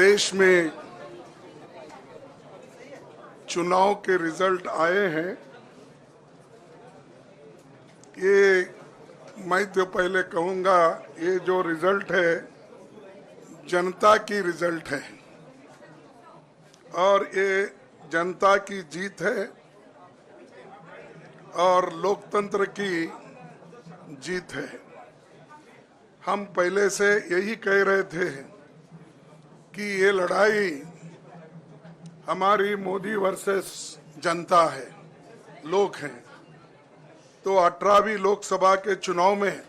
देश में चुनाव के रिजल्ट आए हैं, ये मैं तो पहले कहूंगा, ये जो रिजल्ट है जनता की रिजल्ट है और ये जनता की जीत है और लोकतंत्र की जीत है। हम पहले से यही कह रहे थे कि ये लड़ाई हमारी मोदी वर्सेस जनता है, लोग हैं। तो 18वीं लोकसभा के चुनाव में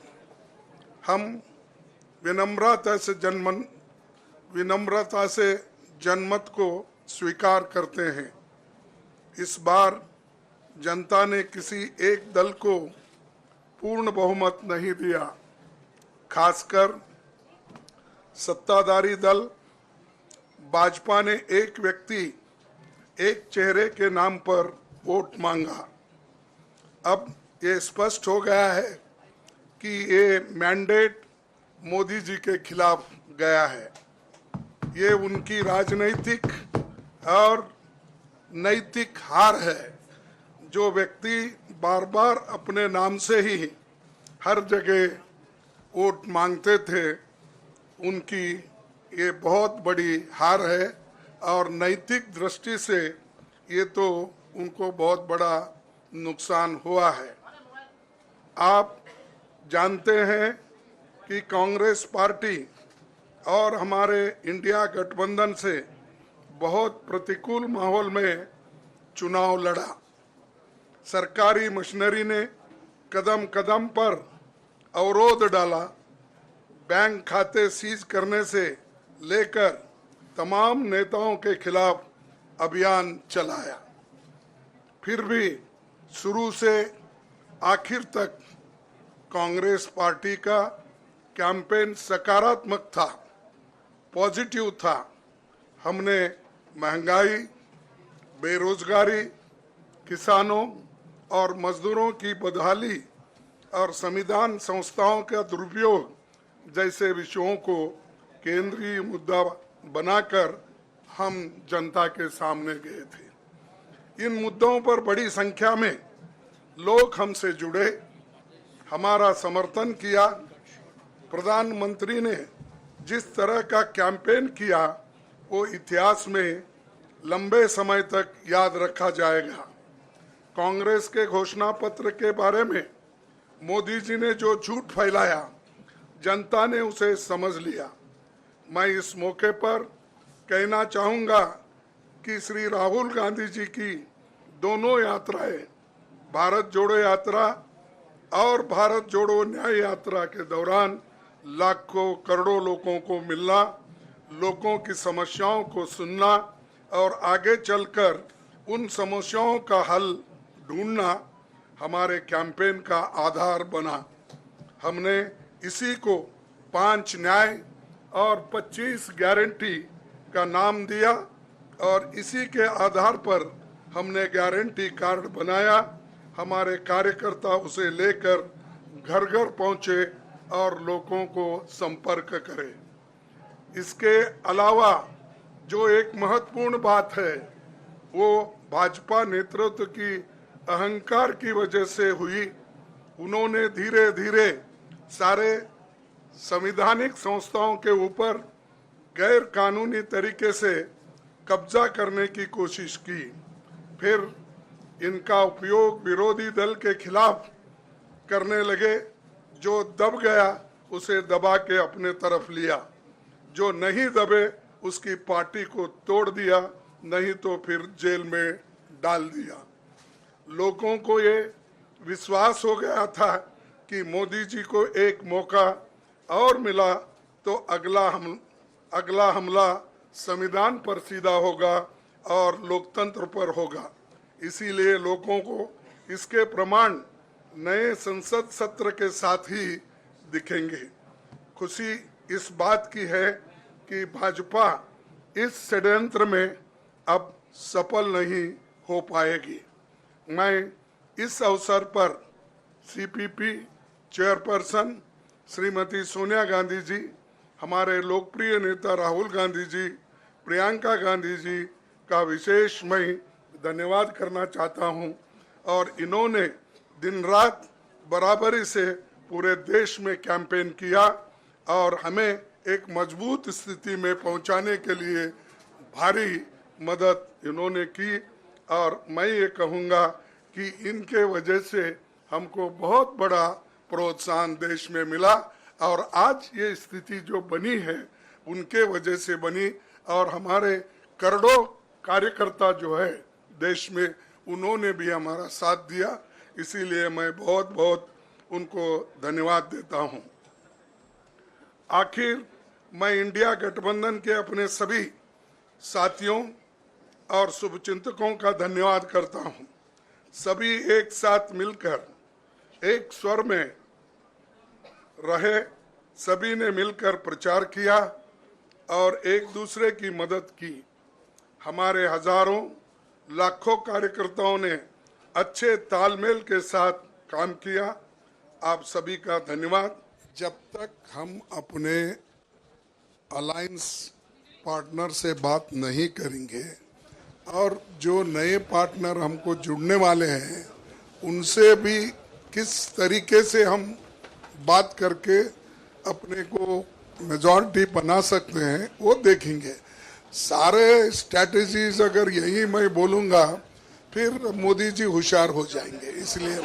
हम विनम्रता से जनमत को स्वीकार करते हैं। इस बार जनता ने किसी एक दल को पूर्ण बहुमत नहीं दिया, खासकर सत्ताधारी दल भाजपा ने एक व्यक्ति एक चेहरे के नाम पर वोट मांगा। अब ये स्पष्ट हो गया है कि ये मैंडेट मोदी जी के खिलाफ गया है। ये उनकी राजनीतिक और नैतिक हार है। जो व्यक्ति बार बार अपने नाम से ही हर जगह वोट मांगते थे, उनकी ये बहुत बड़ी हार है और नैतिक दृष्टि से ये तो उनको बहुत बड़ा नुकसान हुआ है। आप जानते हैं कि कांग्रेस पार्टी और हमारे इंडिया गठबंधन से बहुत प्रतिकूल माहौल में चुनाव लड़ा। सरकारी मशीनरी ने कदम कदम पर अवरोध डाला। बैंक खाते सीज करने से लेकर तमाम नेताओं के खिलाफ अभियान चलाया। फिर भी शुरू से आखिर तक कांग्रेस पार्टी का कैंपेन सकारात्मक था, पॉजिटिव था। हमने महंगाई, बेरोजगारी, किसानों और मजदूरों की बदहाली और संविधान संस्थाओं का दुरुपयोग जैसे विषयों को केंद्रीय मुद्दा बनाकर हम जनता के सामने गए थे। इन मुद्दों पर बड़ी संख्या में लोग हमसे जुड़े, हमारा समर्थन किया। प्रधानमंत्री ने जिस तरह का कैंपेन किया वो इतिहास में लंबे समय तक याद रखा जाएगा। कांग्रेस के घोषणा पत्र के बारे में मोदी जी ने जो झूठ फैलाया, जनता ने उसे समझ लिया। मैं इस मौके पर कहना चाहूंगा कि श्री राहुल गांधी जी की दोनों यात्राएं, भारत जोड़ो यात्रा और भारत जोड़ो न्याय यात्रा के दौरान लाखों करोड़ों लोगों को मिलना, लोगों की समस्याओं को सुनना और आगे चलकर उन समस्याओं का हल ढूंढना हमारे कैंपेन का आधार बना। हमने इसी को 5 न्याय और 25 गारंटी का नाम दिया और इसी के आधार पर हमने गारंटी कार्ड बनाया। हमारे कार्यकर्ता उसे लेकर घर घर पहुंचे और लोगों को संपर्क करें। इसके अलावा जो एक महत्वपूर्ण बात है वो भाजपा नेतृत्व की अहंकार की वजह से हुई। उन्होंने धीरे धीरे सारे संवैधानिक संस्थाओं के ऊपर गैर कानूनी तरीके से कब्जा करने की कोशिश की। फिर इनका उपयोग विरोधी दल के खिलाफ करने लगे। जो दब गया उसे दबा के अपने तरफ लिया, जो नहीं दबे उसकी पार्टी को तोड़ दिया, नहीं तो फिर जेल में डाल दिया। लोगों को ये विश्वास हो गया था कि मोदी जी को एक मौका और मिला तो अगला हमला संविधान पर सीधा होगा और लोकतंत्र पर होगा। इसीलिए लोगों को इसके प्रमाण नए संसद सत्र के साथ ही दिखेंगे। खुशी इस बात की है कि भाजपा इस षड्यंत्र में अब सफल नहीं हो पाएगी। मैं इस अवसर पर सीपीपी चेयरपर्सन श्रीमती सोनिया गांधी जी, हमारे लोकप्रिय नेता राहुल गांधी जी, प्रियंका गांधी जी का विशेष मैं धन्यवाद करना चाहता हूं। और इन्होंने दिन रात बराबरी से पूरे देश में कैंपेन किया और हमें एक मजबूत स्थिति में पहुंचाने के लिए भारी मदद इन्होंने की। और मैं ये कहूँगा कि इनके वजह से हमको बहुत बड़ा प्रोत्साहन देश में मिला और आज ये स्थिति जो बनी है उनके वजह से बनी। और हमारे करोड़ों कार्यकर्ता जो है देश में, उन्होंने भी हमारा साथ दिया, इसीलिए मैं बहुत बहुत उनको धन्यवाद देता हूं। आखिर मैं इंडिया गठबंधन के अपने सभी साथियों और शुभचिंतकों का धन्यवाद करता हूं। सभी एक साथ मिलकर एक स्वर में रहे, सभी ने मिलकर प्रचार किया और एक दूसरे की मदद की। हमारे हजारों लाखों कार्यकर्ताओं ने अच्छे तालमेल के साथ काम किया। आप सभी का धन्यवाद। जब तक हम अपने अलायंस पार्टनर से बात नहीं करेंगे और जो नए पार्टनर हमको जुड़ने वाले हैं उनसे भी किस तरीके से हम बात करके अपने को मेजॉरिटी बना सकते हैं वो देखेंगे। सारे स्ट्रैटेजीज अगर यही मैं बोलूँगा फिर मोदी जी होशियार हो जाएंगे, इसलिए